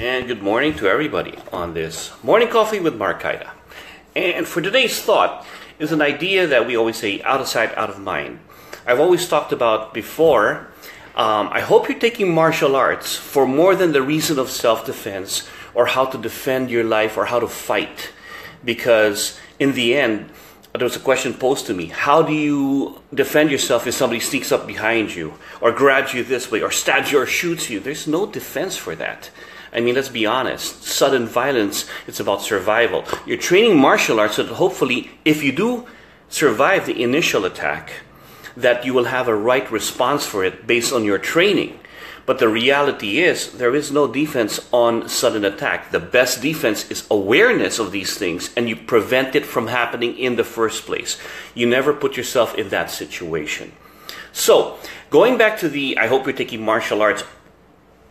And good morning to everybody on this Morning Coffee with Marcaida. And for today's thought is an idea that we always say, out of sight, out of mind. I've always talked about before, I hope you're taking martial arts for more than the reason of self-defense or how to defend your life or how to fight. Because in the end, there was a question posed to me, how do you defend yourself if somebody sneaks up behind you or grabs you this way or stabs you or shoots you? There's no defense for that. I mean, let's be honest. Sudden violence, it's about survival. You're training martial arts so that hopefully, if you do survive the initial attack, that you will have a right response for it based on your training. But the reality is, there is no defense on sudden attack. The best defense is awareness of these things, and you prevent it from happening in the first place. You never put yourself in that situation. So, going back to the, I hope you're taking martial arts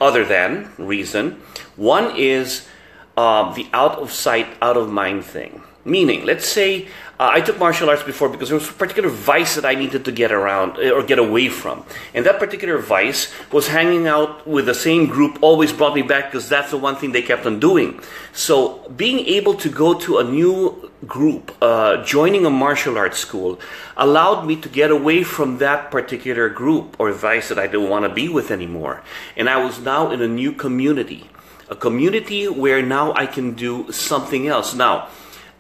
other than reason, one is the out of sight, out of mind thing. Meaning, let's say I took martial arts before because there was a particular vice that I needed to get around or get away from. And that particular vice was hanging out with the same group always brought me back because that's the one thing they kept on doing. So being able to go to a new group, joining a martial arts school, allowed me to get away from that particular group or vice that I didn't want to be with anymore. And I was now in a new community. A community where now I can do something else. Now,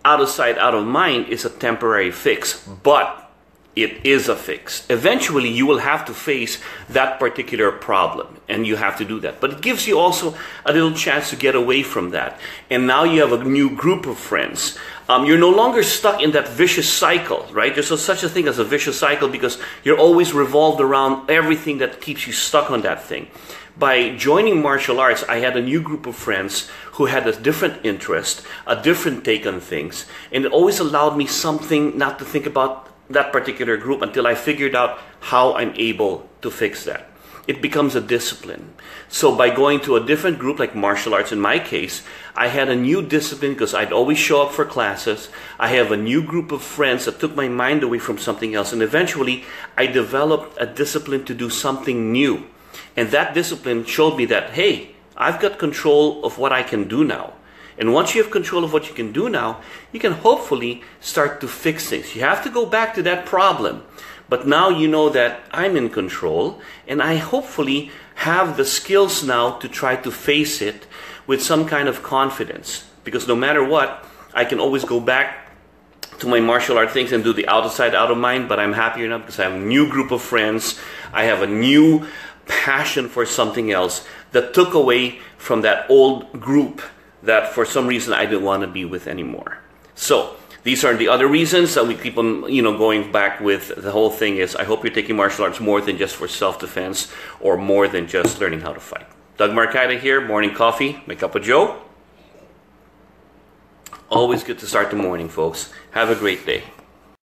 out of sight, out of mind is a temporary fix, but it is a fix. Eventually, you will have to face that particular problem, and you have to do that. But it gives you also a little chance to get away from that. And now you have a new group of friends. You're no longer stuck in that vicious cycle, right? There's such a thing as a vicious cycle because you're always revolved around everything that keeps you stuck on that thing. By joining martial arts, I had a new group of friends who had a different interest, a different take on things, and it always allowed me something not to think about that particular group until I figured out how I'm able to fix that. It becomes a discipline. So by going to a different group, like martial arts in my case, I had a new discipline because I'd always show up for classes. I have a new group of friends that took my mind away from something else, and eventually I developed a discipline to do something new. And that discipline showed me that, hey, I've got control of what I can do now. And once you have control of what you can do now, you can hopefully start to fix things. You have to go back to that problem. But now you know that I'm in control, and I hopefully have the skills now to try to face it with some kind of confidence. Because no matter what, I can always go back to my martial art things and do the out of sight, out of mind, but I'm happier now because I have a new group of friends. I have a new passion for something else that took away from that old group that for some reason I didn't want to be with anymore. So these are the other reasons that we keep on, going back with. The whole thing is, I hope you're taking martial arts more than just for self-defense or more than just learning how to fight. Doug Marcaida here, Morning Coffee, my cup of joe. Always good to start the morning, folks. Have a great day.